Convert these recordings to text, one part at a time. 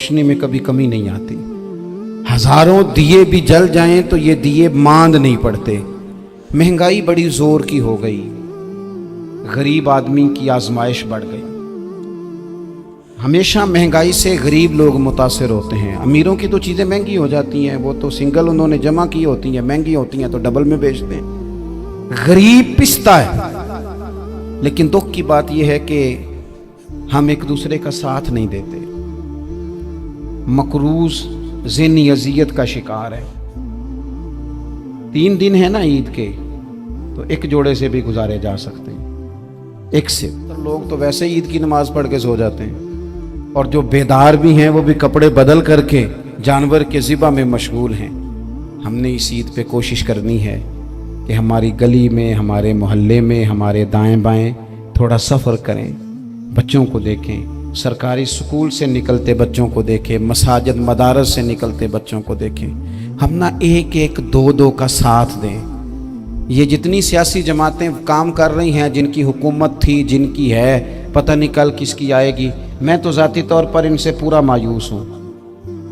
रोशनी में कभी कमी नहीं आती। हजारों दिए भी जल जाएं तो ये दिए मांद नहीं पड़ते। महंगाई बड़ी जोर की हो गई, गरीब आदमी की आजमाइश बढ़ गई। हमेशा महंगाई से गरीब लोग मुतासिर होते हैं। अमीरों की तो चीज़ें महंगी हो जाती हैं, वो तो सिंगल उन्होंने जमा की होती हैं, महंगी होती हैं तो डबल में बेचते हैं। गरीब पिसता है। लेकिन दुख की बात यह है कि हम एक दूसरे का साथ नहीं देते। मकरूज ज़हनी अजियत का शिकार है। 3 दिन है ना ईद के, तो एक जोड़े से भी गुजारे जा सकते हैं, एक से। तो लोग तो वैसे ईद की नमाज पढ़ के सो जाते हैं, और जो बेदार भी हैं वो भी कपड़े बदल करके जानवर के ज़िबा में मशगूल हैं। हमने इस ईद पे कोशिश करनी है कि हमारी गली में, हमारे मोहल्ले में, हमारे दाएं बाएं थोड़ा सफ़र करें, बच्चों को देखें, सरकारी स्कूल से निकलते बच्चों को देखें, मसाजिद मदारस से निकलते बच्चों को देखें। हम ना एक एक दो दो का साथ दें। ये जितनी सियासी जमातें काम कर रही हैं, जिनकी हुकूमत थी, जिनकी है, पता नहीं कल किसकी आएगी। मैं तो ज़ाती तौर पर इनसे पूरा मायूस हूँ।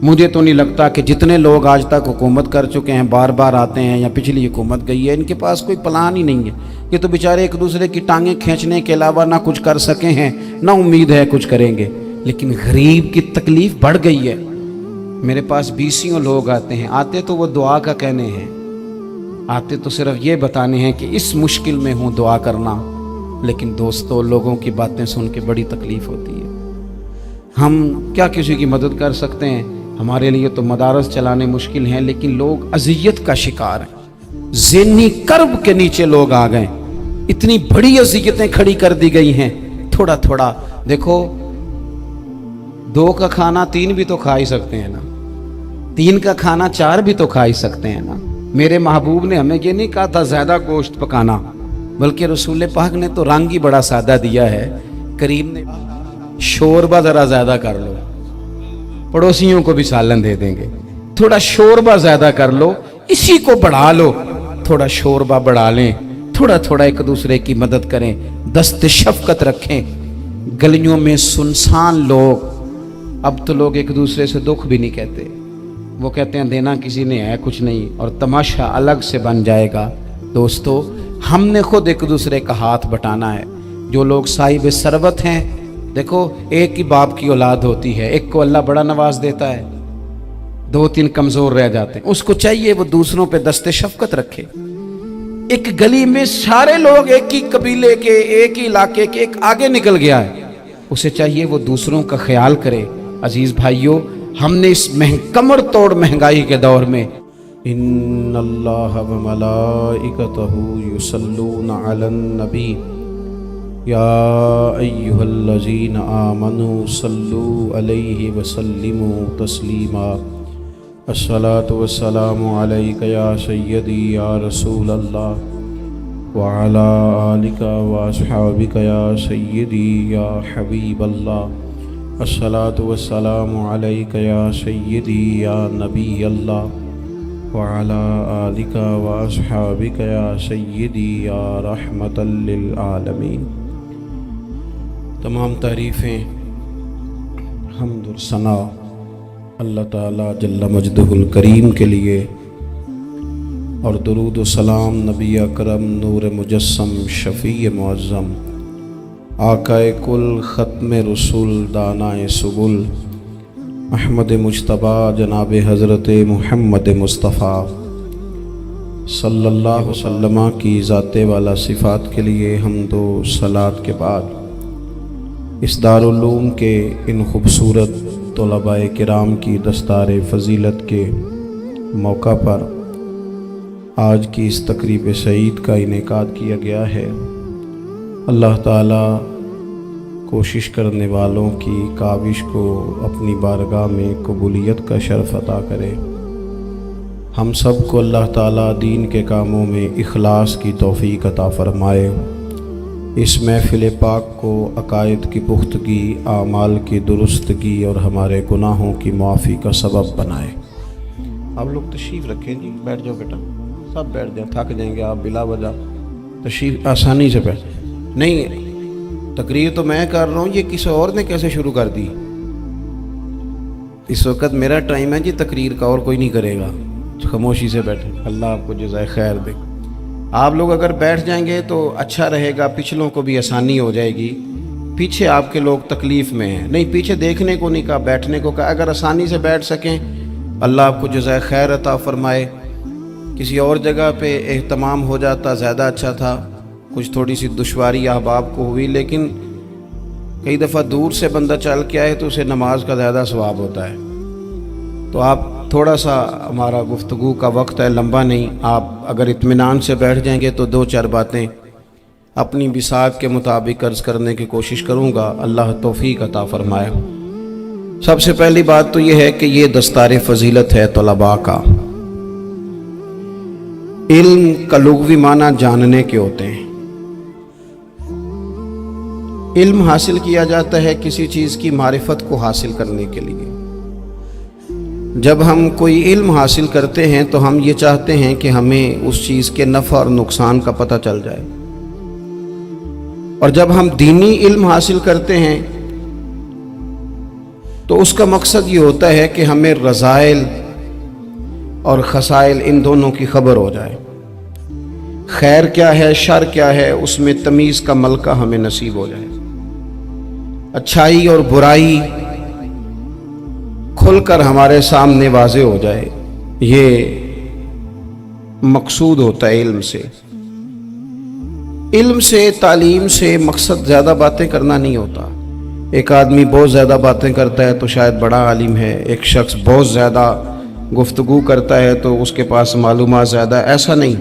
मुझे तो नहीं लगता कि जितने लोग आज तक हुकूमत कर चुके हैं, बार बार आते हैं या पिछली हुकूमत गई है, इनके पास कोई प्लान ही नहीं है। ये तो बेचारे एक दूसरे की टांगें खींचने के अलावा ना कुछ कर सके हैं, ना उम्मीद है कुछ करेंगे। लेकिन गरीब की तकलीफ़ बढ़ गई है। मेरे पास 20 लोग आते हैं, आते तो वो दुआ का कहने हैं, आते तो सिर्फ ये बताने हैं कि इस मुश्किल में हूँ, दुआ करना। लेकिन दोस्तों, लोगों की बातें सुन के बड़ी तकलीफ़ होती है। हम क्या किसी की मदद कर सकते हैं? हमारे लिए तो मदारस चलाने मुश्किल हैं, लेकिन लोग अजियत का शिकार हैं। ज़हनी कर्ब के नीचे लोग आ गए। इतनी बड़ी अजियतें खड़ी कर दी गई हैं। थोड़ा थोड़ा देखो, 2 का खाना 3 भी तो खा ही सकते हैं ना, 3 का खाना 4 भी तो खा ही सकते हैं ना। मेरे महबूब ने हमें ये नहीं कहा था ज़्यादा गोश्त पकाना, बल्कि रसूल पाक ने तो रंग ही बड़ा सादा दिया है। करीम ने शोरबा ज़रा ज़्यादा कर लो, पड़ोसियों को भी सालन दे देंगे। थोड़ा शोरबा ज़्यादा कर लो, इसी को बढ़ा लो, थोड़ा शोरबा बढ़ा लें। थोड़ा थोड़ा एक दूसरे की मदद करें, दस्त शफकत रखें। गलियों में सुनसान लोग, अब तो लोग एक दूसरे से दुख भी नहीं कहते। वो कहते हैं देना किसी ने है कुछ नहीं, और तमाशा अलग से बन जाएगा। दोस्तों, हमने खुद एक दूसरे का हाथ बटाना है। जो लोग साहिब सरवत हैं, देखो, एक ही बाप की औलाद होती है, एक को अल्लाह बड़ा नवाज देता है, 2-3 कमज़ोर रह जाते हैं। उसको चाहिए वो दूसरों पे दस्ते शफकत रखे। एक गली में सारे लोग एक ही कबीले के, एक ही इलाके के, एक आगे निकल गया है, उसे चाहिए वो दूसरों का ख्याल करे। अजीज भाइयों, हमने इस कमर तोड़ महंगाई के दौर में, इन्नल्लाह व मलाइकतहू युसल्लूना अलन नबी या अय्युहल्लज़ीना आमनू सल्लू अलैहि वसल्लिमू तस्लीमा। अस्सलातु वस्सलामु अलैका या सय्यदी या रसूल अल्लाह व अला आलिका व अस्हाबिका या सय्यदी या हबीब अल्लाह। अस्सलातु वस्सलामु अलैका या सय्यदी या नबी अल्लाह व अला आलिका व अस्हाबिका या सय्यदी या रहमतल लिल आलमीन। तमाम तारीफ़ें, हम्द और सना अल्लाह ताला जल्ला मजदहुल करीम के लिए, और दुरूद व सलाम नबी अकरम नूर मुजस्सम शफ़ी मुअज़्ज़म आकाए कुल ख़त्म रसूल दानाए सुबुल अहमद मुज्तबा जनाब हज़रत मुहम्मद मुस्तफ़ा सल्लल्लाहु अलैहि वसल्लम की ज़ाते वाला सिफ़ात के लिए हम्दो सलात के बाद, इस दारुल उलूम के इन खूबसूरत तलबाए किराम की दस्तार फ़जीलत के मौका पर आज की इस तकरीब सईद का इनेकाद किया गया है। अल्लाह ताला कोशिश करने वालों की काविश को अपनी बारगाह में कबूलियत का शर्फ अता करे। हम सब को अल्लाह ताला दीन के कामों में इखलास की तौफ़ीक अता फ़रमाए। इस महफ़िल पाक को अकायद की पुख्तगी, आमाल की दुरुस्तगी और हमारे गुनाहों की मुआफ़ी का सबब बनाए। आप लोग तशरीफ़ रखें जी, बैठ जाओ बेटा, सब बैठ जाए, थक जाएंगे आप बिला वजह। तशरीफ़ आसानी से बैठ। नहीं, तकरीर तो मैं कर रहा हूँ, ये किसी और ने कैसे शुरू कर दी? اس وقت میرا ٹائم ہے جی تقریر کا، اور کوئی نہیں کرے گا، خاموشی سے بیٹھیں، اللہ آپ کو جزائے خیر دے۔ آپ لوگ اگر بیٹھ جائیں گے تو اچھا رہے گا، پچھلوں کو بھی آسانی ہو جائے گی۔ پیچھے آپ کے لوگ تکلیف میں ہیں، نہیں پیچھے دیکھنے کو نہیں کہا، بیٹھنے کو کہا، اگر آسانی سے بیٹھ سکیں اللہ آپ کو جزائے خیر عطا فرمائے۔ کسی اور جگہ پہ اہتمام ہو جاتا زیادہ اچھا تھا، کچھ تھوڑی سی دشواری احباب کو ہوئی، لیکن کئی دفعہ دور سے بندہ چل کے آئے تو اسے نماز کا زیادہ ثواب ہوتا ہے۔ تو آپ تھوڑا سا، ہمارا گفتگو کا وقت ہے، لمبا نہیں، آپ اگر اطمینان سے بیٹھ جائیں گے تو دو چار باتیں اپنی بساط کے مطابق عرض کرنے کی کوشش کروں گا، اللہ توفیق عطا فرمائے۔ سب سے پہلی بات تو یہ ہے کہ یہ دستار فضیلت ہے طلباء کا۔ علم کا لغوی معنی جاننے کے ہوتے ہیں۔ علم حاصل کیا جاتا ہے کسی چیز کی معرفت کو حاصل کرنے کے لیے۔ جب ہم کوئی علم حاصل کرتے ہیں تو ہم یہ چاہتے ہیں کہ ہمیں اس چیز کے نفع اور نقصان کا پتہ چل جائے، اور جب ہم دینی علم حاصل کرتے ہیں تو اس کا مقصد یہ ہوتا ہے کہ ہمیں رذائل اور خسائل ان دونوں کی خبر ہو جائے، خیر کیا ہے شر کیا ہے اس میں تمیز کا ملکہ ہمیں نصیب ہو جائے، اچھائی اور برائی کھل کر ہمارے سامنے واضح ہو جائے۔ یہ مقصود ہوتا ہے علم سے۔ علم سے، تعلیم سے مقصد زیادہ باتیں کرنا نہیں ہوتا۔ ایک آدمی بہت زیادہ باتیں کرتا ہے تو شاید بڑا عالم ہے، ایک شخص بہت زیادہ گفتگو کرتا ہے تو اس کے پاس معلومات زیادہ، ایسا نہیں،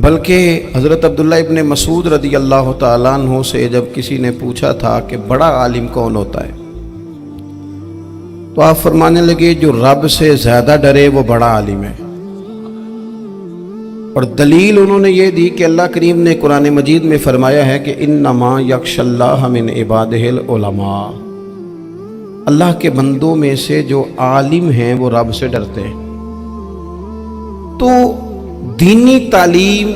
بلکہ حضرت عبداللہ ابن مسعود رضی اللہ تعالیٰ عنہ سے جب کسی نے پوچھا تھا کہ بڑا عالم کون ہوتا ہے، تو آپ فرمانے لگے جو رب سے زیادہ ڈرے وہ بڑا عالم ہے۔ اور دلیل انہوں نے یہ دی کہ اللہ کریم نے قرآن مجید میں فرمایا ہے کہ انما یخشی اللہ من عبادہ العلماء، اللہ کے بندوں میں سے جو عالم ہیں وہ رب سے ڈرتے ہیں۔ تو دینی تعلیم،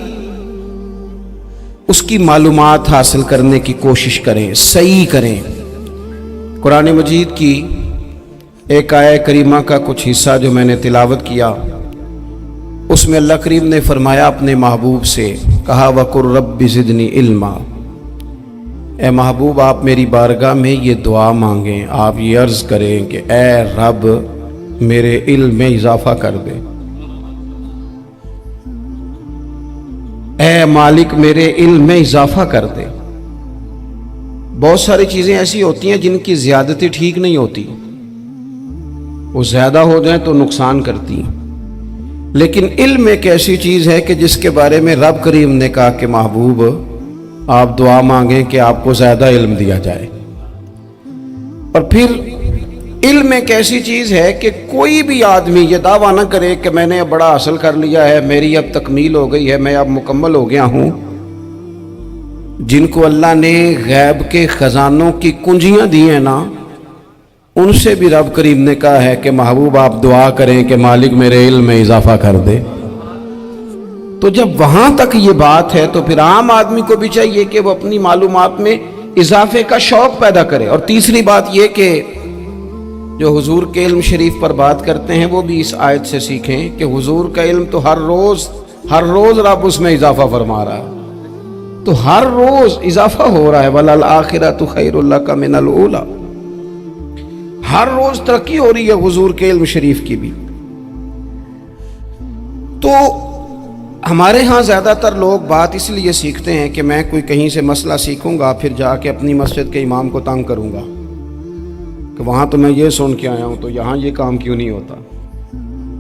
اس کی معلومات حاصل کرنے کی کوشش کریں، صحیح کریں۔ قرآن مجید کی ایک آیہ کریمہ کا کچھ حصہ جو میں نے تلاوت کیا، اس میں اللہ کریم نے فرمایا اپنے محبوب سے، کہا وَقُلْ رَبِّ زِدْنِي عِلْمًا، اے محبوب آپ میری بارگاہ میں یہ دعا مانگیں، آپ یہ عرض کریں کہ اے رب میرے علم میں اضافہ کر دے، اے مالک میرے علم میں اضافہ کر دے۔ بہت ساری چیزیں ایسی ہوتی ہیں جن کی زیادتی ٹھیک نہیں ہوتی، وہ زیادہ ہو جائیں تو نقصان کرتی ہیں، لیکن علم ایک ایسی چیز ہے کہ جس کے بارے میں رب کریم نے کہا کہ محبوب آپ دعا مانگیں کہ آپ کو زیادہ علم دیا جائے۔ اور پھر علم ایک ایسی چیز ہے کہ کوئی بھی آدمی یہ دعویٰ نہ کرے کہ میں نے اب بڑا حاصل کر لیا ہے، میری اب تکمیل ہو گئی ہے، میں اب مکمل ہو گیا ہوں۔ جن کو اللہ نے غیب کے خزانوں کی کنجیاں دی ہیں نا، ان سے بھی رب کریم نے کہا ہے کہ محبوب آپ دعا کریں کہ مالک میرے علم میں اضافہ کر دے۔ تو جب وہاں تک یہ بات ہے تو پھر عام آدمی کو بھی چاہیے کہ وہ اپنی معلومات میں اضافے کا شوق پیدا کرے۔ اور تیسری بات یہ کہ جو حضور کے علم شریف پر بات کرتے ہیں وہ بھی اس آیت سے سیکھیں کہ حضور کا علم تو ہر روز رب اس میں اضافہ فرما رہا ہے، تو ہر روز اضافہ ہو رہا ہے، وَلَلْآخِرَةُ خَيْرٌ لَكَ مِنَ الْأُولَىٰ، ہر روز ترقی ہو رہی ہے حضور کے علم شریف کی بھی۔ تو ہمارے ہاں زیادہ تر لوگ بات اس لیے سیکھتے ہیں کہ میں کوئی کہیں سے مسئلہ سیکھوں گا پھر جا کے اپنی مسجد کے امام کو تنگ کروں گا کہ وہاں تو میں یہ سن کے آیا ہوں تو یہاں یہ کام کیوں نہیں ہوتا۔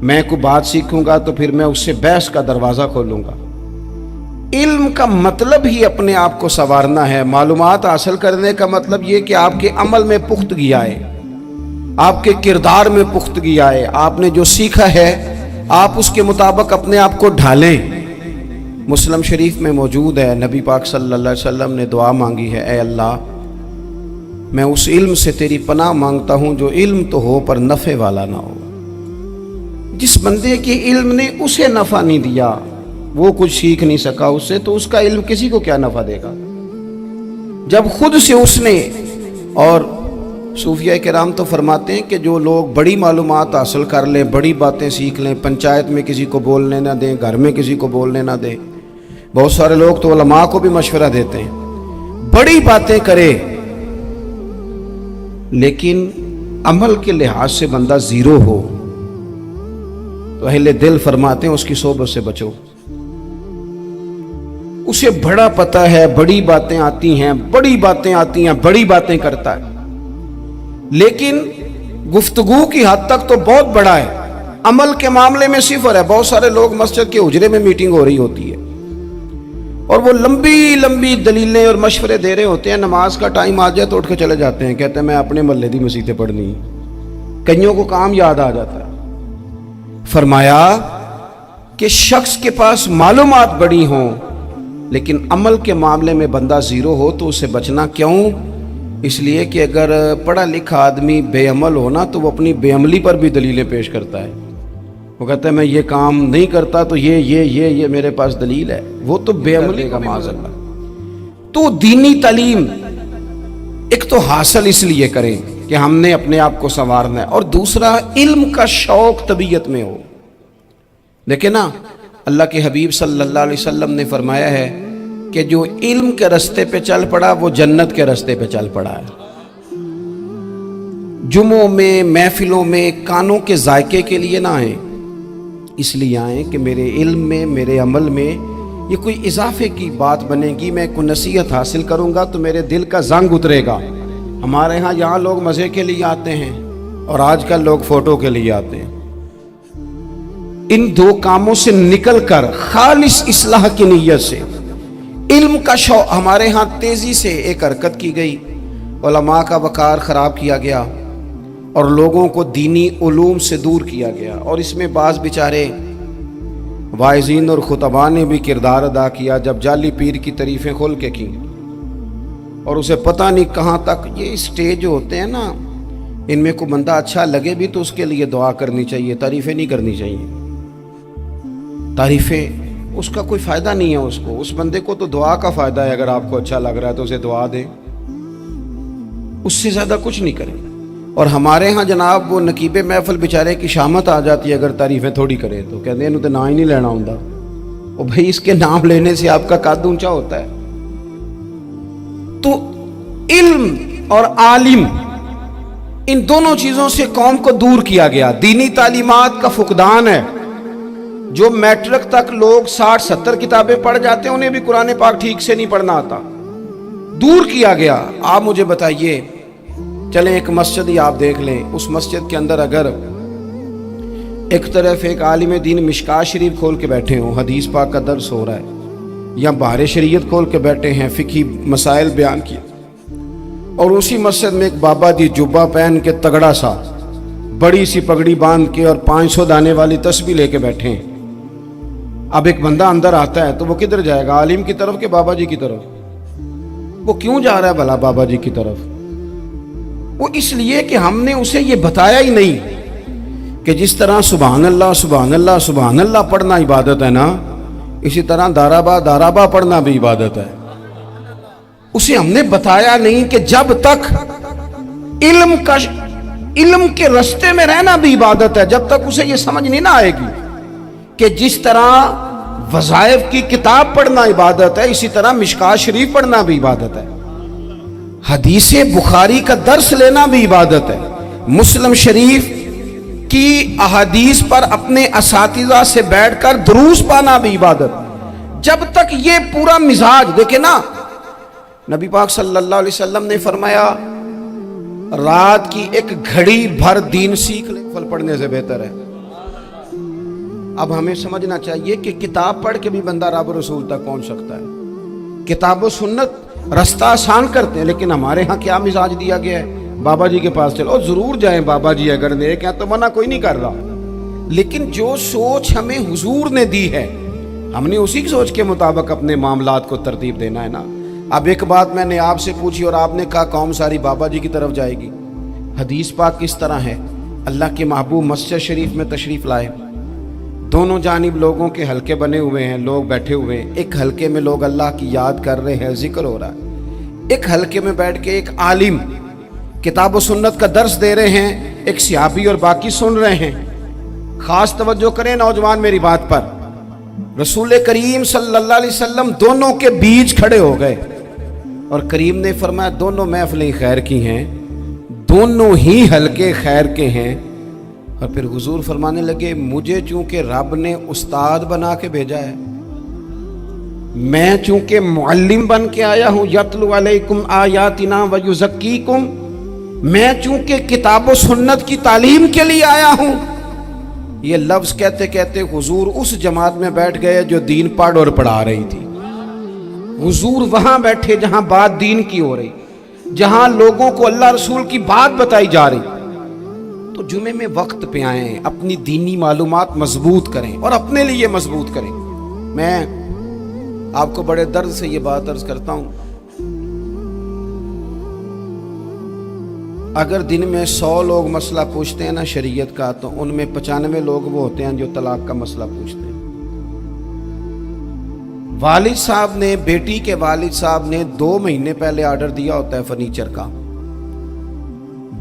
میں کوئی بات سیکھوں گا تو پھر میں اس سے بحث کا دروازہ کھولوں گا۔ علم کا مطلب ہی اپنے آپ کو سنوارنا ہے۔ معلومات حاصل کرنے کا مطلب یہ کہ آپ کے عمل میں پختگی آئے، آپ کے کردار میں پختگی آئے، آپ نے جو سیکھا ہے آپ اس کے مطابق اپنے آپ کو ڈھالیں۔ مسلم شریف میں موجود ہے، نبی پاک صلی اللہ علیہ وسلم نے دعا مانگی ہے، اے اللہ میں اس علم سے تیری پناہ مانگتا ہوں جو علم تو ہو پر نفع والا نہ ہو۔ جس بندے کے علم نے اسے نفع نہیں دیا، وہ کچھ سیکھ نہیں سکا اس سے، تو اس کا علم کسی کو کیا نفع دے گا۔ جب خود سے اس نے اور صوفیہ کرام تو فرماتے ہیں کہ جو لوگ بڑی معلومات حاصل کر لیں، بڑی باتیں سیکھ لیں، پنچایت میں کسی کو بولنے نہ دیں، گھر میں کسی کو بولنے نہ دیں، بہت سارے لوگ تو علماء کو بھی مشورہ دیتے ہیں، بڑی باتیں کرے، لیکن عمل کے لحاظ سے بندہ زیرو ہو تو اہل دل فرماتے ہیں اس کی صحبت سے بچو۔ اسے بڑا پتہ ہے، بڑی باتیں آتی ہیں، بڑی باتیں آتی ہیں، بڑی باتیں کرتا ہے، لیکن گفتگو کی حد تک تو بہت بڑا ہے، عمل کے معاملے میں صفر ہے۔ بہت سارے لوگ مسجد کے حجرے میں میٹنگ ہو رہی ہوتی ہے اور وہ لمبی لمبی دلیلیں اور مشورے دے رہے ہوتے ہیں، نماز کا ٹائم آ جائے تو اٹھ کے چلے جاتے ہیں، کہتے ہیں میں اپنے محلے دی مسیتیں پڑھنی، کئیوں کو کام یاد آ جاتا ہے۔ فرمایا کہ شخص کے پاس معلومات بڑی ہوں لیکن عمل کے معاملے میں بندہ زیرو ہو تو اسے بچنا کیوں؟ اس لیے کہ اگر پڑھا لکھا آدمی بے عمل ہونا تو وہ اپنی بے عملی پر بھی دلیلیں پیش کرتا ہے، وہ کہتا ہے میں یہ کام نہیں کرتا تو یہ میرے پاس دلیل ہے، وہ تو بے عملی کا معاذ اللہ۔ تو دینی تعلیم ایک تو حاصل اس لیے کریں کہ ہم نے اپنے آپ کو سنوارنا ہے، اور دوسرا علم کا شوق طبیعت میں ہو۔ دیکھیں نا، اللہ کے حبیب صلی اللہ علیہ وسلم نے فرمایا ہے کہ جو علم کے رستے پہ چل پڑا وہ جنت کے رستے پہ چل پڑا ہے۔ جمعوں میں، محفلوں میں کانوں کے ذائقے کے لیے نہ آئیں، اس لیے آئیں کہ میرے علم میں، میرے عمل میں یہ کوئی اضافے کی بات بنے گی، میں کوئی نصیحت حاصل کروں گا تو میرے دل کا زنگ اترے گا۔ ہمارے ہاں یہاں لوگ مزے کے لیے آتے ہیں اور آج کل لوگ فوٹو کے لیے آتے ہیں۔ ان دو کاموں سے نکل کر خالص اصلاح کی نیت سے علم کا شوق، ہمارے ہاں تیزی سے ایک حرکت کی گئی، علماء کا وقار خراب کیا گیا اور لوگوں کو دینی علوم سے دور کیا گیا، اور اس میں بعض بیچارے واعظین اور خطباء نے بھی کردار ادا کیا جب جعلی پیر کی تعریفیں کھول کے کی، اور اسے پتہ نہیں کہاں تک۔ یہ اسٹیج ہوتے ہیں نا، ان میں کوئی بندہ اچھا لگے بھی تو اس کے لیے دعا کرنی چاہیے، تعریفیں نہیں کرنی چاہیے۔ تعریفیں اس کا کوئی فائدہ نہیں ہے، اس بندے کو تو دعا کا فائدہ ہے، اگر آپ کو اچھا لگ رہا ہے تو اسے دعا دیں، اس سے زیادہ کچھ نہیں کریں۔ اور ہمارے ہاں جناب وہ نقیب محفل بیچارے کی شامت آ جاتی ہے اگر تعریفیں تھوڑی کرے تو، کہتے ہیں تو نام ہی نہیں لینا ہوندا، اور بھائی اس کے نام لینے سے آپ کا قد اونچا ہوتا ہے۔ تو علم اور عالم، ان دونوں چیزوں سے قوم کو دور کیا گیا۔ دینی تعلیمات کا فقدان ہے، جو میٹرک تک لوگ 60-70 کتابیں پڑھ جاتے ہیں انہیں بھی قرآن پاک ٹھیک سے نہیں پڑھنا آتا، دور کیا گیا۔ آپ مجھے بتائیے، چلیں ایک مسجد ہی آپ دیکھ لیں، اس مسجد کے اندر اگر ایک طرف ایک عالم دین مشکاہ شریف کھول کے بیٹھے ہوں، حدیث پاک کا درس ہو رہا ہے، یا بہار شریعت کھول کے بیٹھے ہیں، فقہی مسائل بیان کیے، اور اسی مسجد میں ایک بابا جی جبہ پہن کے تگڑا سا بڑی سی پگڑی باندھ کے اور 500 دانے والی تسبیح لے کے بیٹھے ہیں، اب ایک بندہ اندر آتا ہے تو وہ کدھر جائے گا؟ عالم کی طرف کہ بابا جی کی طرف؟ وہ کیوں جا رہا ہے بھلا بابا جی کی طرف؟ وہ اس لیے کہ ہم نے اسے یہ بتایا ہی نہیں کہ جس طرح سبحان اللہ سبحان اللہ سبحان اللہ پڑھنا عبادت ہے نا، اسی طرح دارابا پڑھنا بھی عبادت ہے۔ اسے ہم نے بتایا نہیں کہ جب تک علم کے رستے میں رہنا بھی عبادت ہے، جب تک اسے یہ سمجھ نہیں نہ آئے گی کہ جس طرح وظائف کی کتاب پڑھنا عبادت ہے اسی طرح مشکاہ شریف پڑھنا بھی عبادت ہے، حدیث بخاری کا درس لینا بھی عبادت ہے، مسلم شریف کی احادیث پر اپنے اساتذہ سے بیٹھ کر دروس پانا بھی عبادت۔ جب تک یہ پورا مزاج دیکھیں نا، نبی پاک صلی اللہ علیہ وسلم نے فرمایا رات کی ایک گھڑی بھر دین سیکھ لے فل پڑھنے سے بہتر ہے۔ اب ہمیں سمجھنا چاہیے کہ کتاب پڑھ کے بھی بندہ رب رسول تک پہنچ سکتا ہے، کتاب و سنت رستہ آسان کرتے ہیں، لیکن ہمارے ہاں کیا مزاج دیا گیا ہے؟ بابا جی کے پاس چلو، ضرور جائیں بابا جی اگر نیک ہیں تو منع کوئی نہیں کر رہا، لیکن جو سوچ ہمیں حضور نے دی ہے ہم نے اسی سوچ کے مطابق اپنے معاملات کو ترتیب دینا ہے نا۔ اب ایک بات میں نے آپ سے پوچھی اور آپ نے کہا قوم ساری بابا جی کی طرف جائے گی۔ حدیث پاک کس طرح ہے؟ اللہ کے محبوب مسجد شریف میں تشریف لائے، دونوں جانب لوگوں کے حلقے بنے ہوئے ہیں، لوگ بیٹھے ہوئے ہیں، ایک حلقے میں لوگ اللہ کی یاد کر رہے ہیں، ذکر ہو رہا ہے، ایک حلقے میں بیٹھ کے ایک عالم किताब व सुन्नत का दर्स दे रहे हैं, एक सहाबी और बाकी सुन रहे हैं। खास तवज्जो करें नौजवान मेरी बात पर। रसूल करीम सल्लल्लाहु अलैहि वसल्लम दोनों के बीच खड़े हो गए और करीम ने फरमाया दोनों महफिलें खैर की हैं, दोनों ही हल्के खैर के हैं। और फिर हुजूर फरमाने लगे मुझे चूंकि रब ने उस्ताद बना के भेजा है, मैं चूंकि मुअल्लिम बन के आया हूं, यतलु अलैकुम आयातिना व युज़क्कीकुम, मैं चूंकि किताब व सुन्नत की तालीम के लिए आया हूं। ये लफ्ज कहते कहते हुजूर उस जमात में बैठ गए जो दीन पढ़ और पढ़ा रही थी। हुजूर वहां बैठे जहां बात दीन की हो रही, जहां लोगों को अल्लाह रसूल की बात बताई जा रही। तो जुमे में वक्त पे आए, अपनी दीनी मालूमात मजबूत करें और अपने लिए मजबूत करें। मैं आपको बड़े दर्द से ये बात अर्ज करता हूं, अगर दिन में 100 लोग मसला पूछते हैं ना शरीयत का, तो उनमें 95 लोग वो होते हैं जो तलाक का मसला पूछते हैं। वालिद साहब ने, बेटी के वालिद साहब ने 2 महीने पहले ऑर्डर दिया होता है फर्नीचर का।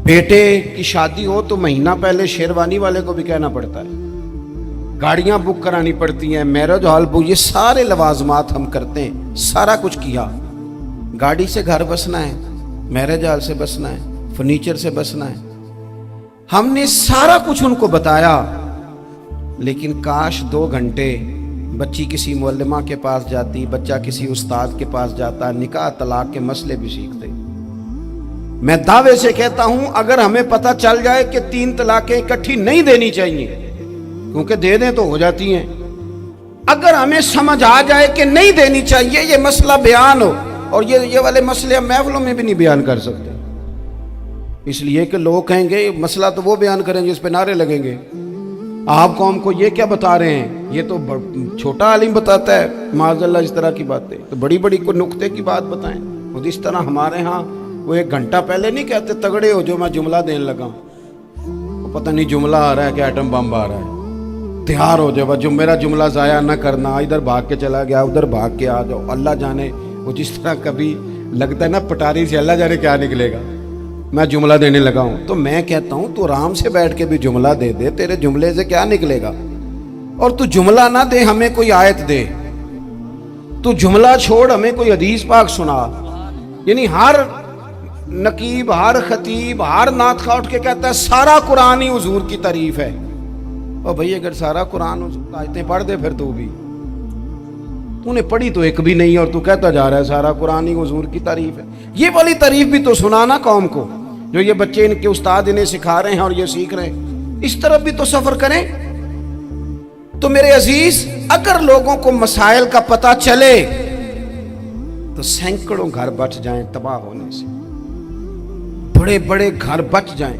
बेटे की शादी हो तो महीना पहले शेरवानी वाले को भी कहना पड़ता है, गाड़ियां बुक करानी पड़ती हैं, मैरिज हॉल बुक, ये सारे लवाजमात हम करते हैं। सारा कुछ किया, गाड़ी से घर बसना है, मैरिज हॉल से बसना है, फर्नीचर से बसना है, हमने सारा कुछ उनको बताया। लेकिन काश 2 घंटे बच्ची किसी मुअल्लिमा के पास जाती, बच्चा किसी उस्ताद के पास जाता, निकाह तलाक के मसले भी सीखते। मैं दावे से कहता हूं अगर हमें पता चल जाए कि 3 तलाकें इकट्ठी नहीं देनी चाहिए, क्योंकि दे दें तो हो जाती हैं, अगर हमें समझ आ जाए कि नहीं देनी चाहिए, ये मसला बयान हो, और ये वाले मसले हम महफिलों में भी नहीं बयान कर सकते, इसलिए कि लोग कहेंगे मसला तो वो बयान करेंगे जिस पे नारे लगेंगे, आप कौम को ये क्या बता रहे हैं, ये तो छोटा आलिम बताता है माज़अल्लाह इस तरह की बातें, तो बड़ी बड़ी को नुक्ते की बात बताएं। और इस तरह हमारे यहाँ वो 1 घंटा पहले नहीं कहते तगड़े हो जो मैं जुमला देने लगा, वो पता नहीं जुमला आ रहा है कि एटम बम आ रहा है, तैयार हो जाओ, जो मेरा जुमला ज़ाया ना करना, इधर भाग के चला गया उधर भाग के आ जाओ। अल्लाह जाने वो जिस तरह कभी लगता है ना पटारी से, अल्लाह जाने क्या निकलेगा, मैं जुमला देने लगा हूं। तो मैं कहता हूं तू आराम से बैठ के भी जुमला दे दे, तेरे जुमले से क्या निकलेगा। और तू जुमला ना दे, हमें कोई आयत दे, तू जुमला छोड़ हमें कोई हदीस पाक सुना। यानी हर नकीब, हर खतीब, हर नात खा उठ के कहता है सारा कुरान ही हुजूर की तारीफ है। और भाई अगर सारा कुरान आयतें पढ़ दे फिर तू भी, तूने पढ़ी तो एक भी नहीं और तू कहता जा रहा है सारा कुरान ही हुजूर की तारीफ है। ये वाली तारीफ भी तो सुनाना कौम को, जो ये बच्चे इनके उस्ताद इन्हें सिखा रहे हैं और ये सीख रहे हैं, इस तरफ भी तो सफर करें। तो मेरे अजीज, अगर लोगों को मसाइल का पता चले तो सैकड़ों घर बच जाएं तबाह होने से, बड़े बड़े घर बच जाएं,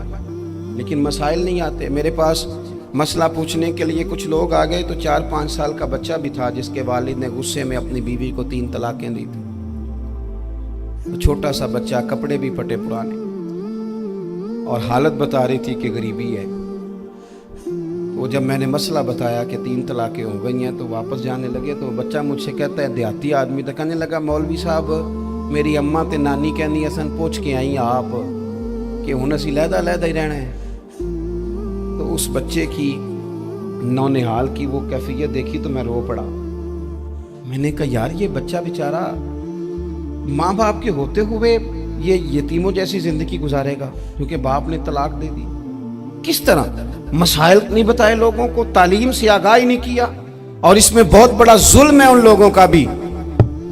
लेकिन मसाइल नहीं आते। मेरे पास मसला पूछने के लिए कुछ लोग आ गए, तो 4-5 साल का बच्चा भी था जिसके वालिद ने गुस्से में अपनी बीवी को 3 तलाकें दी थी। तो छोटा सा बच्चा, कपड़े भी फटे पुराने, और हालत बता रही थी कि गरीबी है। तो जब मैंने मसला बताया कि 3 तलाकें हो गई हैं तो वापस जाने लगे, तो बच्चा मुझसे कहता है, देहाती आदमी तो कहने लगा मौलवी साहब मेरी अम्मा ते नानी कहनी असन पूछ के आई आप कि हुण असीं लहदा ही रहना है। तो उस बच्चे की नौनिहाल की वो कैफियत देखी तो मैं रो पड़ा। मैंने कहा यार ये बच्चा बेचारा माँ बाप के होते हुए ये यतीमों जैसी जिंदगी गुजारेगा क्योंकि बाप ने तलाक दे दी। किस तरह मसाइल नहीं बताए लोगों को, तालीम से आगाही नहीं किया। और इसमें बहुत बड़ा जुल्म है उन लोगों का भी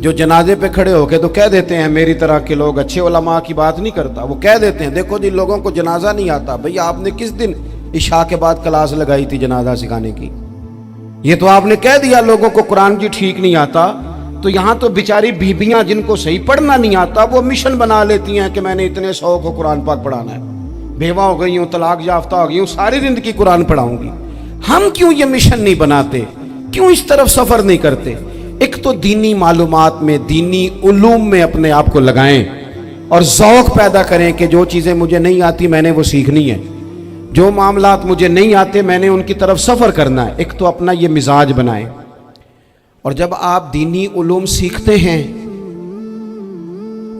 जो जनाजे पे खड़े होके तो कह देते हैं, मेरी तरह के लोग अच्छे उलमा की बात नहीं करता, वो कह देते हैं देखो जिन लोगों को जनाजा नहीं आता, भैया आपने किस दिन इशा के बाद क्लास लगाई थी जनाजा सिखाने की, ये तो आपने कह दिया लोगों को कुरान की ठीक नहीं आता। तो यहाँ तो बेचारी बीबियां जिनको सही पढ़ना नहीं आता वो मिशन बना लेती हैं कि मैंने इतने 100 को कुरान पाक पढ़ाना है, बेवा हो गई हूँ, तलाक याफ्ता हो गई हूँ, सारी जिंदगी कुरान पढ़ाऊंगी। हम क्यों ये मिशन नहीं बनाते, क्यों इस तरफ सफर नहीं करते? एक तो दीनी मालूमात में, दीनी उलूम में अपने आप को लगाएं और ज़ौक़ पैदा करें कि जो चीज़ें मुझे नहीं आती मैंने वो सीखनी है, जो मामलात मुझे नहीं आते मैंने उनकी तरफ सफ़र करना है। एक तो अपना ये मिजाज बनाएं। और जब आप दीनी उलूम सीखते हैं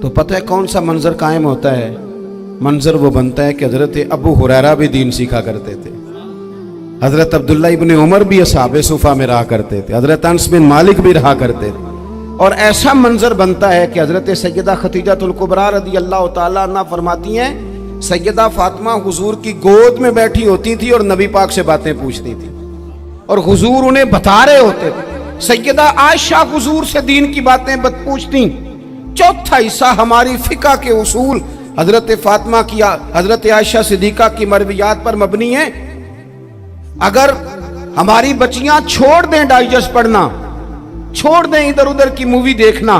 तो पता है कौन सा मंजर कायम होता है मंजर वो बनता है कि हज़रत अबू हुरैरा भी दीन सीखा करते थे, हज़रत अब्दुल्ला इब्न उमर भी असहाबे सुफ़ा में रहा करते थे, हज़रत अनस बिन मालिक भी रहा करते थे। और ऐसा मंजर बनता है कि हज़रत सैयदा खतीजतुल कुबरा रज़ी अल्लाह तआला अन्हा फरमाती हैं, सैयदा फातिमा हुजूर की गोद में बैठी होती थी और नबी पाक से बातें पूछती थी और हुजूर उन्हें बता रहे होते थे। सैयदा आयशा हुजूर से दीन की बातें पूछती। चौथा हिस्सा हमारी फिका के उसूल हजरत फातिमा की, हजरत आयशा सिद्दीका की मरवियात पर मबनी है। अगर हमारी बच्चियां छोड़ दें डाइजेस्ट पढ़ना, छोड़ दें इधर उधर की मूवी देखना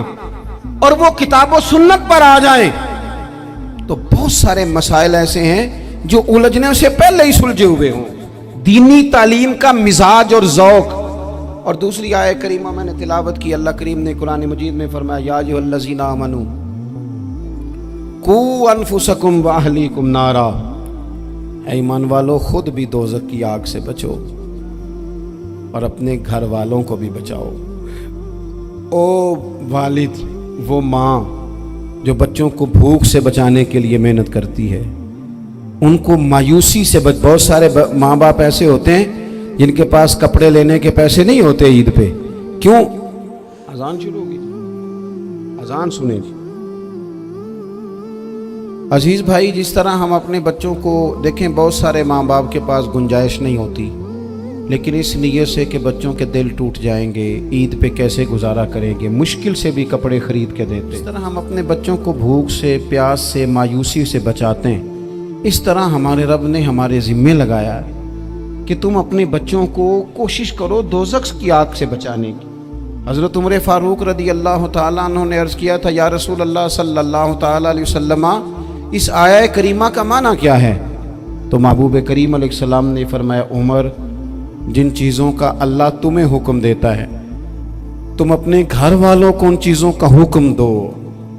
और वो किताब व सुन्नत पर आ जाएं, तो बहुत सारे मसाइल ऐसे हैं जो उलझने से पहले ही सुलझे हुए हों। दीनी तालीम का मिजाज और ज़ौक़। और दूसरी आयत करीमा मैंने तिलावत की, अल्लाह करीम ने कुरान मजीद में फरमाया, या अय्युहल्लज़ीना आमनू कू अनफुसकुम व अहलीकुम नारा, ऐ ईमान वालों खुद भी दोज़ख की आग से बचो और अपने घर वालों को भी बचाओ। ओ वालिद, वो माँ जो बच्चों को भूख से बचाने के लिए मेहनत करती है, उनको मायूसी से बहुत सारे माँ बाप ऐसे होते हैं जिनके पास कपड़े लेने के पैसे नहीं होते ईद पे। क्यों? अजान शुरू होगी, अजान सुने जी। अजीज भाई, जिस तरह हम अपने बच्चों को देखें, बहुत सारे माँ बाप के पास गुंजाइश नहीं होती, लेकिन इस नीयत से कि बच्चों के दिल टूट जाएंगे, ईद पे कैसे गुजारा करेंगे, मुश्किल से भी कपड़े खरीद के देते। इस तरह हम अपने बच्चों को भूख से, प्यास से, मायूसी से बचाते हैं। इस तरह हमारे रब ने हमारे ज़िम्मे लगाया है कि तुम अपने बच्चों को कोशिश करो दोज़ख की आग से बचाने की। हज़रत उमर फ़ारूक रज़ी अल्लाह तआला अन्हु ने अर्ज़ किया था, या रसूल अल्लाह सल्लल्लाहु तआला अलैहि वसल्लम, इस आया करीमा का माना क्या है? तो महबूब करीम अलैहिस्सलाम ने फरमाया, उमर, जिन चीज़ों का अल्लाह तुम्हें हुक्म देता है, तुम अपने घर वालों को उन चीज़ों का हुक्म दो।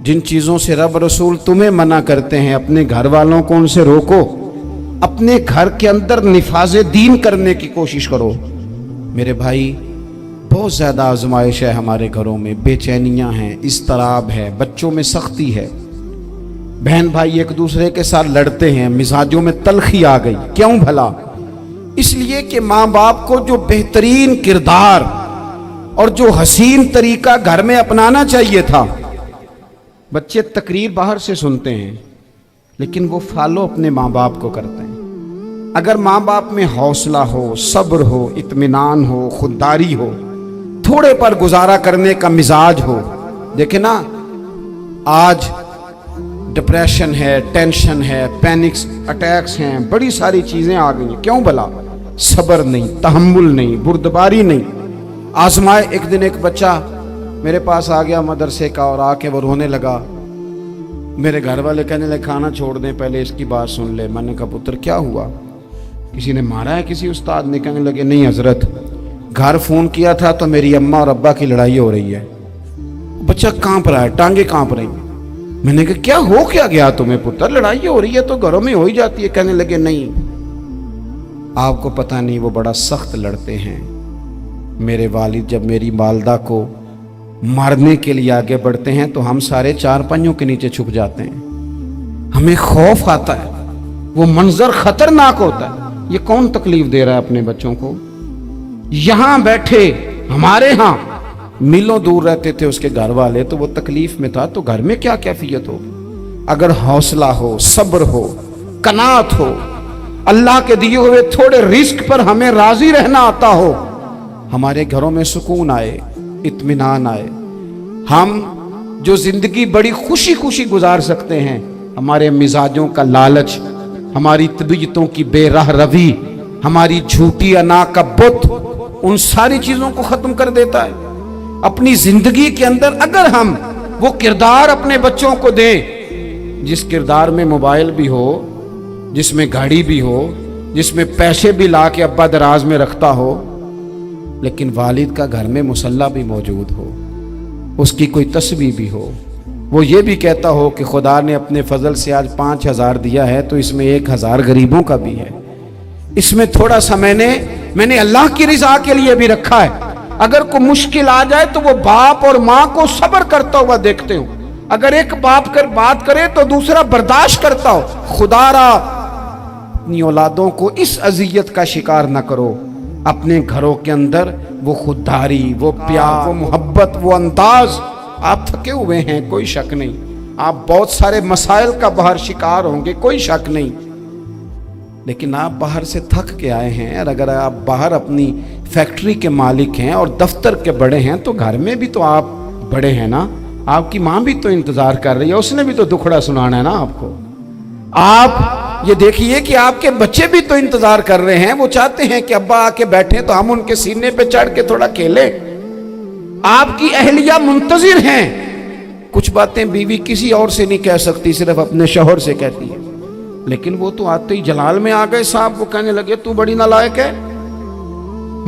जिन चीज़ों से रब रसूल तुम्हें मना करते हैं, अपने घर वालों को उनसे रोको। अपने घर के अंदर निफाज़े दीन करने की कोशिश करो। मेरे भाई, बहुत ज़्यादा आजमाइश है हमारे घरों में, बेचैनियाँ हैं, इज़्तिराब है, बच्चों में सख्ती है, बहन भाई एक दूसरे के साथ लड़ते हैं, मिजाजों में तलखी आ गई। क्यों भला? इसलिए कि माँ बाप को जो बेहतरीन किरदार और जो हसीन तरीका घर में अपनाना चाहिए था, बच्चे तकरीर बाहर से सुनते हैं लेकिन वो फॉलो अपने माँ बाप को करते हैं। अगर माँ बाप में हौसला हो, सब्र हो, इत्मीनान हो, खुददारी हो, थोड़े पर गुजारा करने का मिजाज हो। देखे ना, आज डिप्रेशन है, टेंशन है, पैनिक्स अटैक्स हैं, बड़ी सारी चीज़ें आ गई हैं। क्यों भला? सब्र नहीं, तहम्मुल नहीं, बुर्दबारी नहीं। आजमाए। एक दिन एक बच्चा मेरे पास आ गया मदरसे का और आके वो रोने लगा। मेरे घर वाले कहने लगे, खाना छोड़ दें, पहले इसकी बात सुन ले। मैंने कहा, पुत्र क्या हुआ? किसी ने मारा है? किसी उस्ताद ने? कहने लगे, नहीं हजरत, घर फ़ोन किया था तो मेरी अम्मा और अब्बा की लड़ाई हो रही है। बच्चा कांप रहा है, टांगे कांप रही हैं। मैंने कहा, क्या हो क्या गया तुम्हें पुत्र? लड़ाई हो रही है तो घरों में हो ही जाती है। कहने लगे, नहीं, आपको पता नहीं, वो बड़ा सख्त लड़ते हैं। मेरे वालिद जब मेरी वालदा को मारने के लिए आगे बढ़ते हैं तो हम सारे चार पहियों के नीचे छुप जाते हैं। हमें खौफ आता है, वो मंजर खतरनाक होता है। ये कौन तकलीफ दे रहा है अपने बच्चों को? यहां बैठे हमारे यहां मीलों दूर रहते थे उसके घर वाले, तो वो तकलीफ में था, तो घर में क्या कैफियत हो? अगर हौसला हो, सब्र हो, कनात हो, अल्लाह के दिए हुए थोड़े रिस्क पर हमें राजी रहना आता हो, हमारे घरों में सुकून आए, इत्मीनान आए। हम जो जिंदगी बड़ी खुशी खुशी गुजार सकते हैं, हमारे मिजाजों का लालच, हमारी तबीयतों की बेराह रवी, हमारी झूठी अना का बुत, उन सारी चीजों को खत्म कर देता है। अपनी जिंदगी के अंदर अगर हम वो किरदार अपने बच्चों को दें, जिस किरदार में मोबाइल भी हो, जिसमें गाड़ी भी हो, जिसमें पैसे भी ला के अब्बा दराज में रखता हो, लेकिन वालिद का घर में मुसल्ला भी मौजूद हो, उसकी कोई तस्बीह भी हो, वो ये भी कहता हो कि खुदा ने अपने फजल से आज 5,000 दिया है तो इसमें 1,000 गरीबों का भी है, इसमें थोड़ा सा मैंने अल्लाह की रिजा के लिए भी रखा है। अगर कोई मुश्किल आ जाए तो वो बाप और माँ को सब्र करता हुआ देखते हो। اگر ایک باپ کر بات کرے تو دوسرا برداشت کرتا ہو. خدا را اپنی اولادوں کو اس اذیت کا شکار نہ کرو. اپنے گھروں کے اندر وہ خودداری، وہ پیار، وہ محبت، وہ انداز. آپ تھکے ہوئے ہیں، کوئی شک نہیں. آپ بہت سارے مسائل کا باہر شکار ہوں گے، کوئی شک نہیں. لیکن آپ باہر سے تھک کے آئے ہیں، اور اگر آپ باہر اپنی فیکٹری کے مالک ہیں اور دفتر کے بڑے ہیں تو گھر میں بھی تو آپ بڑے ہیں نا. آپ کی ماں بھی تو انتظار کر رہی ہے، اس نے بھی تو دکھڑا سنانا ہے نا آپ کو. آپ یہ دیکھیے کہ آپ کے بچے بھی تو انتظار کر رہے ہیں. وہ چاہتے ہیں کہ ابا آ کے بیٹھیں تو ہم ان کے سینے پہ چڑھ کے تھوڑا کھیلیں. آپ کی اہلیہ منتظر ہیں. کچھ باتیں بیوی کسی اور سے نہیں کہہ سکتی، صرف اپنے شوہر سے کہتی ہے. لیکن وہ تو آتے ہی جلال میں آ گئے صاحب. وہ کہنے لگے تو بڑی نالائق ہے،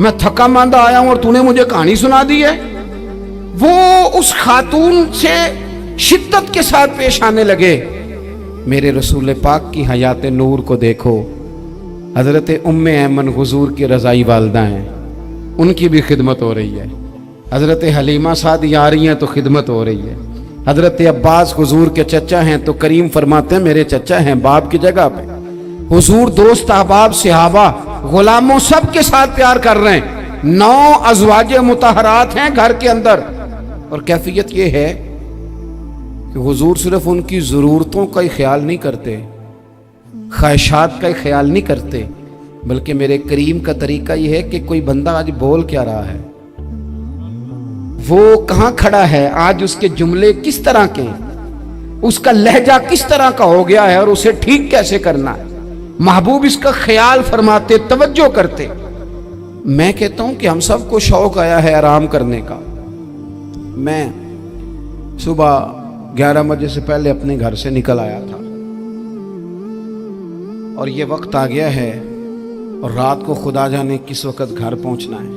میں تھکا ماندہ آیا ہوں اور تو نے مجھے کہانی سنا دی ہے. وہ اس خاتون سے شدت کے ساتھ پیش آنے لگے. میرے رسول پاک کی حیات نور کو دیکھو. حضرت ام ایمن حضور کی رضائی والدہ ہیں، ان کی بھی خدمت ہو رہی ہے. حضرت حلیمہ سعدی آ رہی ہیں تو خدمت ہو رہی ہے. حضرت عباس حضور کے چچا ہیں تو کریم فرماتے ہیں میرے چچا ہیں باپ کی جگہ پہ. حضور دوست احباب صحابہ غلاموں سب کے ساتھ پیار کر رہے ہیں. 9 ازواج مطہرات ہیں گھر کے اندر. اور کیفیت یہ ہے کہ حضور صرف ان کی ضرورتوں کا ہی خیال نہیں کرتے، خواہشات کا ہی خیال نہیں کرتے، بلکہ میرے کریم کا طریقہ یہ ہے کہ کوئی بندہ آج بول کیا رہا ہے، وہ کہاں کھڑا ہے آج، اس کے جملے کس طرح کے ہیں، اس کا لہجہ کس طرح کا ہو گیا ہے اور اسے ٹھیک کیسے کرنا ہے. محبوب اس کا خیال فرماتے، توجہ کرتے. میں کہتا ہوں کہ ہم سب کو شوق آیا ہے آرام کرنے کا. میں صبح 11 بجے سے پہلے اپنے گھر سے نکل آیا تھا اور یہ وقت آ گیا ہے اور رات کو خدا جانے کس وقت گھر پہنچنا ہے.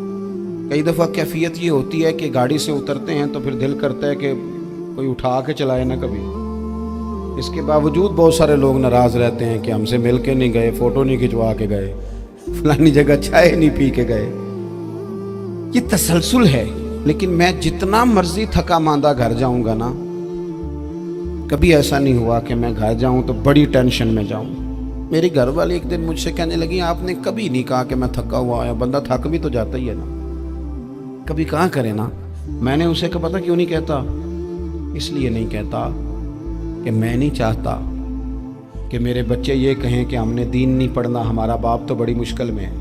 کئی دفعہ کیفیت یہ ہوتی ہے کہ گاڑی سے اترتے ہیں تو پھر دل کرتا ہے کہ کوئی اٹھا کے چلائے نہ کبھی. اس کے باوجود بہت سارے لوگ ناراض رہتے ہیں کہ ہم سے مل کے نہیں گئے، فوٹو نہیں کھنچوا کے گئے، فلانی جگہ چائے نہیں پی کے گئے. یہ تسلسل ہے. لیکن میں جتنا مرضی تھکا ماندہ گھر جاؤں گا نا، کبھی ایسا نہیں ہوا کہ میں گھر جاؤں تو بڑی ٹینشن میں جاؤں. میری گھر والی ایک دن مجھ سے کہنے لگی آپ نے کبھی نہیں کہا کہ میں تھکا ہوا آیا. بندہ تھک بھی تو جاتا ہی ہے نا، کبھی کہاں کرے نا. میں نے اسے کہا پتہ کیوں نہیں کہتا؟ اس لیے نہیں کہتا کہ میں نہیں چاہتا کہ میرے بچے یہ کہیں کہ ہم نے دین نہیں پڑھنا، ہمارا باپ تو بڑی مشکل میں ہے.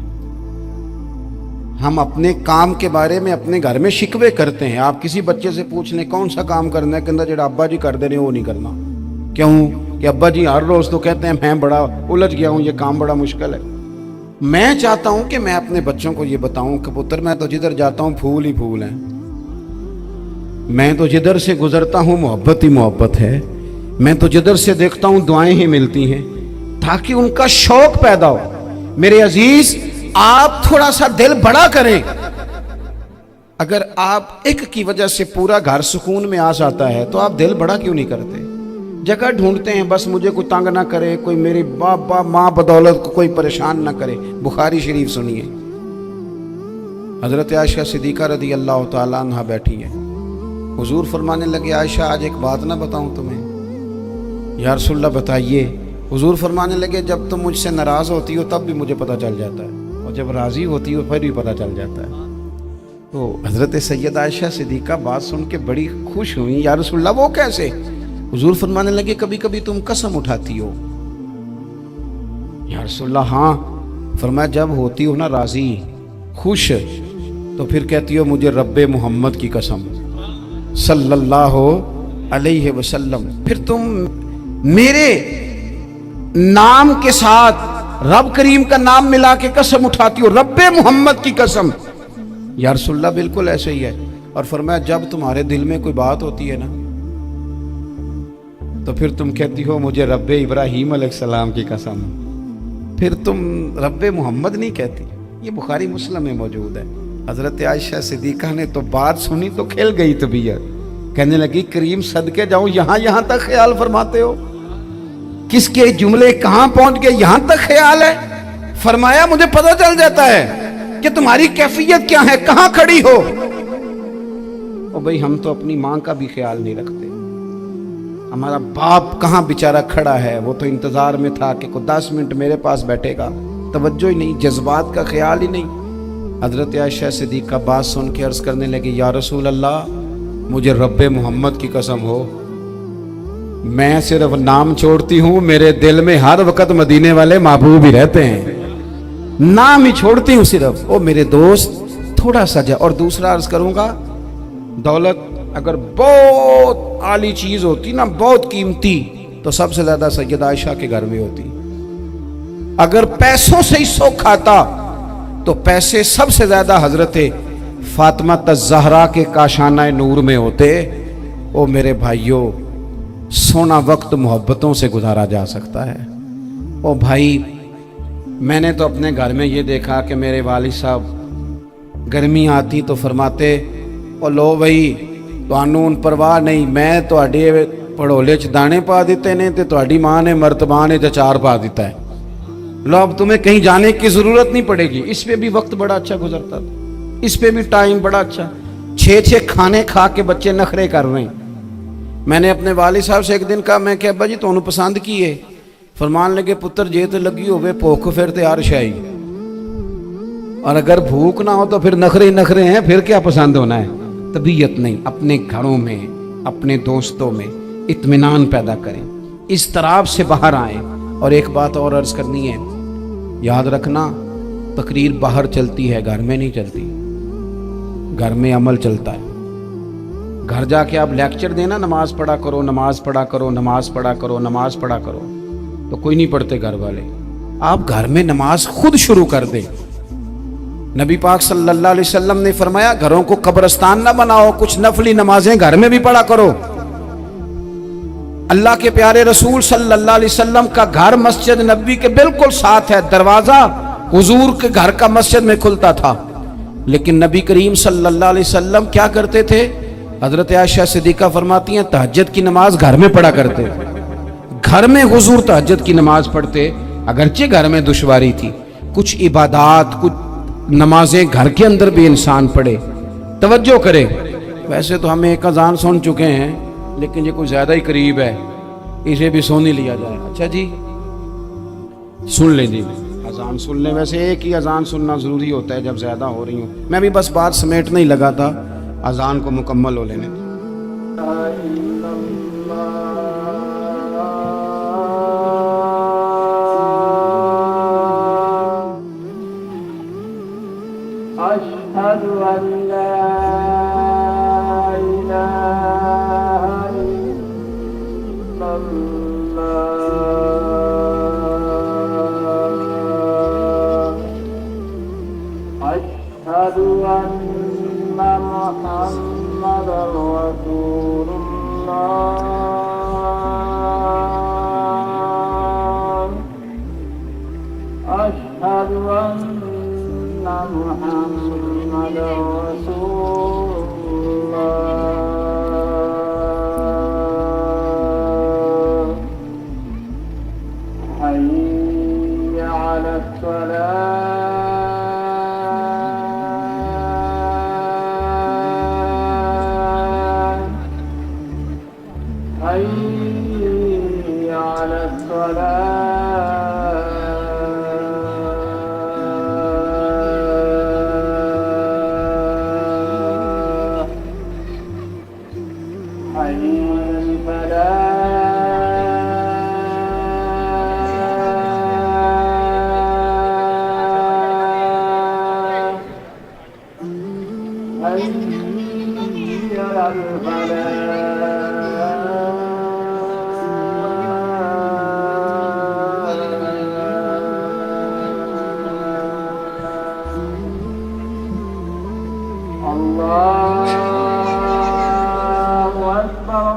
ہم اپنے کام کے بارے میں اپنے گھر میں شکوے کرتے ہیں. آپ کسی بچے سے پوچھ لیں کون سا کام کرنا ہے، کہ جڑا ابا جی کر دے رہے وہ نہیں کرنا. کیوں کہ ابا جی ہر روز تو کہتے ہیں میں بڑا الجھ گیا ہوں، یہ کام بڑا مشکل ہے. میں چاہتا ہوں کہ میں اپنے بچوں کو یہ بتاؤں کہ پتر میں تو جدھر جاتا ہوں پھول ہی پھول ہیں، میں تو جدھر سے گزرتا ہوں محبت ہی محبت ہے، میں تو جدھر سے دیکھتا ہوں دعائیں ہی ملتی ہیں، تاکہ ان کا شوق پیدا ہو. میرے عزیز آپ تھوڑا سا دل بڑا کریں. اگر آپ ایک کی وجہ سے پورا گھر سکون میں آ جاتا ہے تو آپ دل بڑا کیوں نہیں کرتے؟ جگہ ڈھونڈتے ہیں بس مجھے کوئی تنگ نہ کرے، کوئی میری باپ ماں بدولت کو کوئی پریشان نہ کرے. بخاری شریف سنیے، حضرت عائشہ صدیقہ رضی اللہ تعالیٰ عنہ بیٹھی ہیں. حضور فرمانے لگے عائشہ آج ایک بات نہ بتاؤں تمہیں؟ یا رسول اللہ بتائیے. حضور فرمانے لگے جب تم مجھ سے ناراض ہوتی ہو تب بھی مجھے پتہ چل جاتا ہے، اور جب راضی ہوتی ہو پھر بھی پتہ چل جاتا ہے. تو حضرت سید عائشہ صدیقہ بات سن کے بڑی خوش ہوئی. یا رسول اللہ وہ کیسے؟ حضور فرمانے لگے کبھی کبھی تم قسم اٹھاتی ہو. یا رسول اللہ ہاں. فرمایا جب ہوتی ہو نا راضی خوش تو پھر کہتی ہو مجھے رب محمد کی قسم صلی اللہ علیہ وسلم. پھر تم میرے نام کے ساتھ رب کریم کا نام ملا کے قسم اٹھاتی ہو، رب محمد کی قسم. یا رسول اللہ بالکل ایسے ہی ہے. اور فرمایا جب تمہارے دل میں کوئی بات ہوتی ہے نا تو پھر تم کہتی ہو مجھے رب ابراہیم علیہ السلام کی قسم، پھر تم رب محمد نہیں کہتی. یہ بخاری مسلم میں موجود ہے. حضرت عائشہ صدیقہ نے تو بات سنی تو کھل گئی طبیعت، کہنے لگی کریم صدقے جاؤں یہاں تک خیال فرماتے ہو، کس کے جملے کہاں پہنچ گئے یہاں تک خیال ہے. فرمایا مجھے پتہ چل جاتا ہے کہ تمہاری کیفیت کیا ہے، کہاں کھڑی ہو. اور بھئی ہم تو اپنی ماں کا بھی خیال نہیں رکھتے. हमारा बाप कहाँ बेचारा खड़ा है, वो तो इंतज़ार में था कि कोई 10 मिनट मेरे पास बैठेगा, तवज्जो ही नहीं, जज्बात का ख्याल ही नहीं। हज़रत आयशा सिद्दीक़ा बात सुन के अर्ज़ करने लगी, या रसूल अल्लाह, मुझे रब्बे मोहम्मद की कसम हो, मैं सिर्फ नाम छोड़ती हूँ, मेरे दिल में हर वक्त मदीने वाले महबूब ही रहते हैं, नाम ही छोड़ती हूँ सिर्फ। ओ मेरे दोस्त, थोड़ा सा जा। और दूसरा अर्ज़ करूँगा, दौलत अगर बहुत आली चीज़ होती ना, बहुत कीमती, तो सबसे ज़्यादा सैयदा आयशा के घर में होती। अगर पैसों से ही शौक खाता तो पैसे सबसे ज़्यादा हज़रत फातिमा ज़हरा के काशाना नूर में होते। ओ मेरे भाइयों, सोना वक्त मोहब्बतों से गुजारा जा सकता है। ओ भाई, मैंने तो अपने घर में ये देखा कि मेरे वालिद साहब गर्मी आती तो फरमाते, ओ लो भाई, तुहानू परवाह नहीं, मैं तुहाडे पड़ोले च दाने पा दिते ने ते तुहाडी मां ने मर्तबान ने अचार पा दिता है, लो अब तुम्हें कहीं जाने की ज़रूरत नहीं पड़ेगी। इस पे भी वक्त बड़ा अच्छा गुजरता था, इस पे भी टाइम बड़ा अच्छा। 6 खाने खा के बच्चे नखरे कर रहे हैं। मैंने अपने वालिद साहब से एक दिन कहा, मैं क्या अब्बा जी तुहानू पसंद की है? फरमान लगे, पुत्र जे तो लगी होवे भुख फिर ते हर शाही, और अगर भूख ना हो तो फिर नखरे ही नखरे हैं, फिर क्या पसंद होना है? तबीयत नहीं। अपने घरों में, अपने दोस्तों में इत्मीनान पैदा करें, इस तरह से बाहर आएं। और एक बात और अर्ज करनी है, याद रखना, तकरीर बाहर चलती है, घर में नहीं चलती। घर में अमल चलता है। घर जाके आप लेक्चर देना, नमाज पढ़ा करो, नमाज पढ़ा करो, नमाज पढ़ा करो, नमाज पढ़ा करो, तो कोई नहीं पढ़ते घर वाले। आप घर में नमाज खुद शुरू कर दें। नबी पाक सल्लल्लाहु अलैहि वसल्लम ने फरमाया, घरों को कब्रिस्तान ना बनाओ, कुछ नफली नमाजें घर में भी पढ़ा करो। अल्लाह के प्यारे रसूल सल्लल्लाहु अलैहि वसल्लम का घर मस्जिद नबी के बिल्कुल साथ है, दरवाजा हुजूर के घर का मस्जिद में खुलता था। लेकिन नबी करीम सल्लल्लाहु अलैहि वसल्लम क्या करते थे? हजरत आयशा सिद्दीक़ा फरमाती हैं, तहज्जुद की नमाज घर में पढ़ा करते। घर में हुजूर तहज्जुद की नमाज पढ़ते, अगरचे घर में दुश्वारी थी। कुछ इबादात, कुछ नमाजें घर के अंदर भी इंसान पढ़े, तवज्जो करे। वैसे तो हम एक अजान सुन चुके हैं, लेकिन ये कुछ ज़्यादा ही करीब है, इसे भी सुन ही लिया जाए। अच्छा जी, सुन लें जी, अजान सुन लें। वैसे एक ही अजान सुनना ज़रूरी होता है जब ज़्यादा हो रही हूँ। मैं भी बस बात समेटने ही लगा था, अजान को मुकम्मल हो लेने दी। अशहदु अल्ला इलाहा इल्लल्लाह, अशहदु अन्ना मुहम्मदर रसूलुल्लाह, अशहदु अन्ना मुहम्मदर रसूलुल्लाह, हय्य अला सलाह, हय्य अला सलाह, Allahu Akbar,